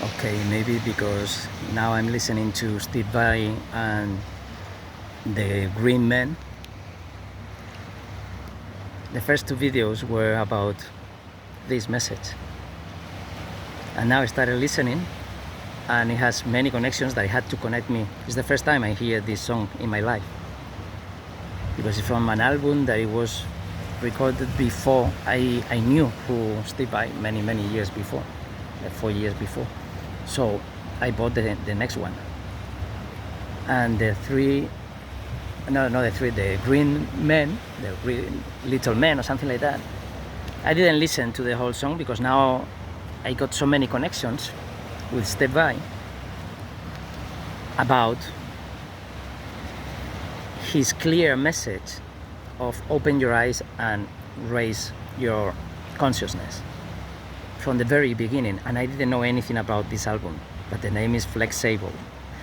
Okay, maybe because now I'm listening to Steve Vai and the Green Men. The first two videos were about this message. And now I started listening and it has many connections that I had to connect me. It's the first time I hear this song in my life. Because it's from an album that it was recorded before I knew who Steve Vai many years before, 4 years before. So I bought the next one. And the Green Men, the Green Little Men or something like that. I didn't listen to the whole song because now I got so many connections with Steve Vai about his clear message of open your eyes and raise your consciousness from the very beginning. And I didn't know anything about this album, but the name is Flexible.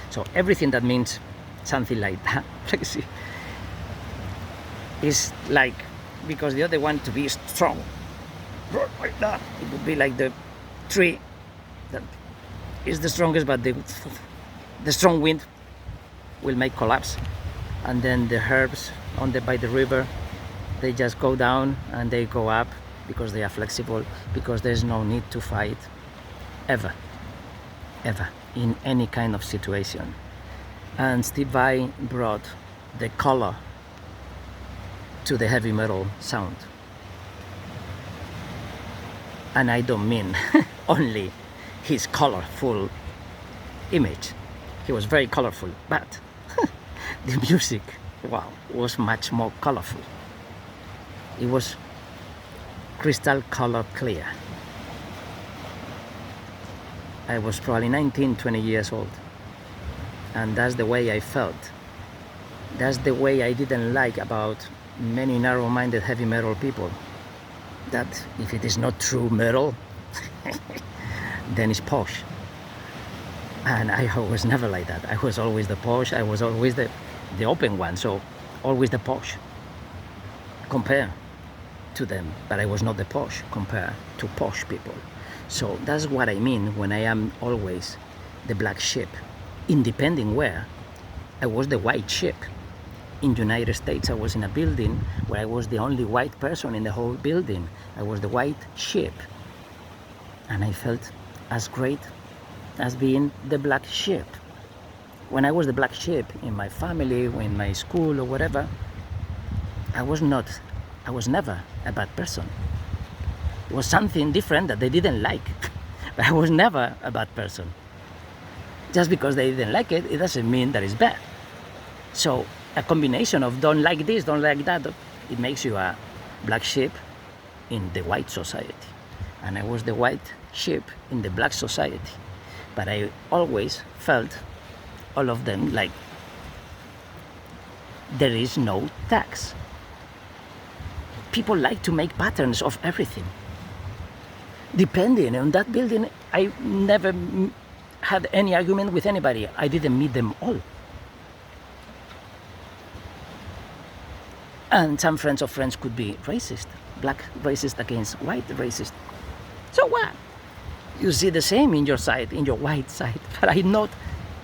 So everything that means something like that, flexi, is like, because the other one to be strong, like that, it would be like the tree that is the strongest, but the strong wind will make collapse. And then the herbs by the river, they just go down and they go up because they are flexible, because there's no need to fight ever in any kind of situation. And Steve Vai brought the color to the heavy metal sound. And I don't mean only his colorful image. He was very colorful, but the music, wow, was much more colorful. It was crystal color clear. I was probably 19, 20 years old. And that's the way I felt. That's the way I didn't like about many narrow-minded heavy metal people. That if it is not true metal, then it's posh. And I was never like that. I was always the posh. I was always the open one. So always the posh compared to them. But I was not the posh compared to posh people. So that's what I mean when I am always the black sheep. Independent where I was the white sheep. In United States, I was in a building where I was the only white person in the whole building. I was the white sheep. And I felt as great as being the black sheep. When I was the black sheep in my family, in my school or whatever, I was never a bad person. It was something different that they didn't like. But I was never a bad person. Just because they didn't like it, it doesn't mean that it's bad. So a combination of don't like this, don't like that, it makes you a black sheep in the white society. And I was the white sheep in the black society. But I always felt all of them like there is no tax. People like to make patterns of everything. Depending on that building, I never had any argument with anybody. I didn't meet them all. And some friends of friends could be racist, black racist against white racist. So what? You see the same in your side, in your white side. But I not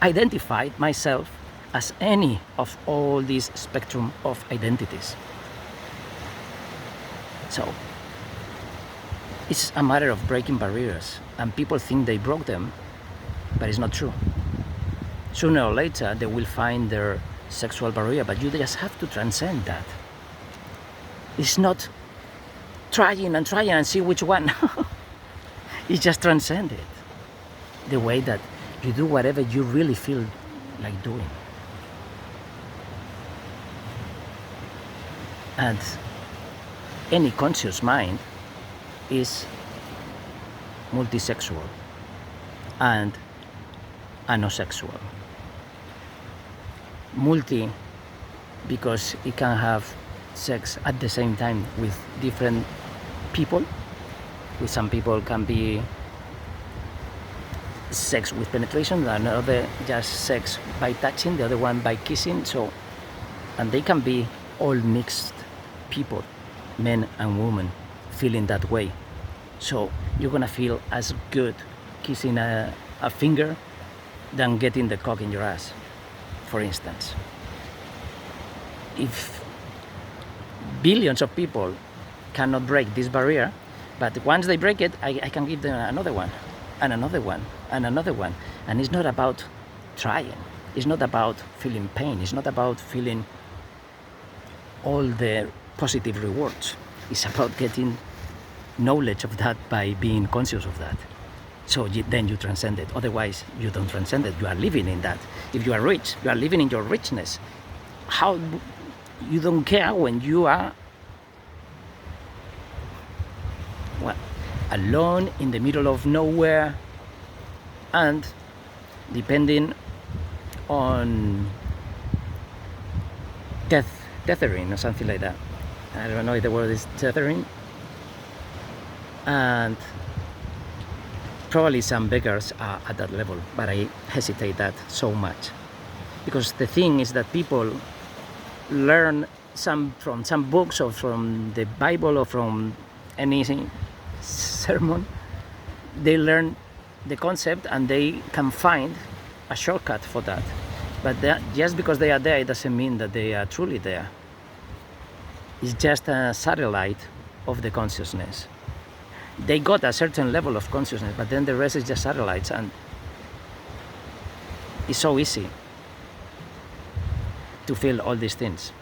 identified myself as any of all these spectrum of identities. So it's a matter of breaking barriers, and people think they broke them, but it's not true. Sooner or later, they will find their sexual barrier, but you just have to transcend that. It's not trying and see which one. It's just transcend it. The way that you do whatever you really feel like doing. And any conscious mind is multisexual and anosexual. Multi because it can have sex at the same time with different people. With some people can be sex with penetration, another just sex by touching, the other one by kissing. So, and they can be all mixed people, men and women, feeling that way. So you're gonna feel as good kissing a a finger than getting the cock in your ass, for instance. If billions of people cannot break this barrier, but once they break it, I can give them another one, and another one, and another one. And it's not about trying. It's not about feeling pain. It's not about feeling all the positive rewards. It's about getting knowledge of that by being conscious of that. So then you transcend it. Otherwise, you don't transcend it. You are living in that. If you are rich, you are living in your richness. How you don't care when you are alone in the middle of nowhere, and depending on tethering or something like that. I don't know if the word is tethering. And probably some beggars are at that level, but I hesitate that so much, because the thing is that people learn from some books or from the Bible or from any sermon. They learn the concept and they can find a shortcut for that, but just because they are there, it doesn't mean that they are truly there. It's just a satellite of the consciousness. They got a certain level of consciousness, but then the rest is just satellites, and it's so easy to feel all these things.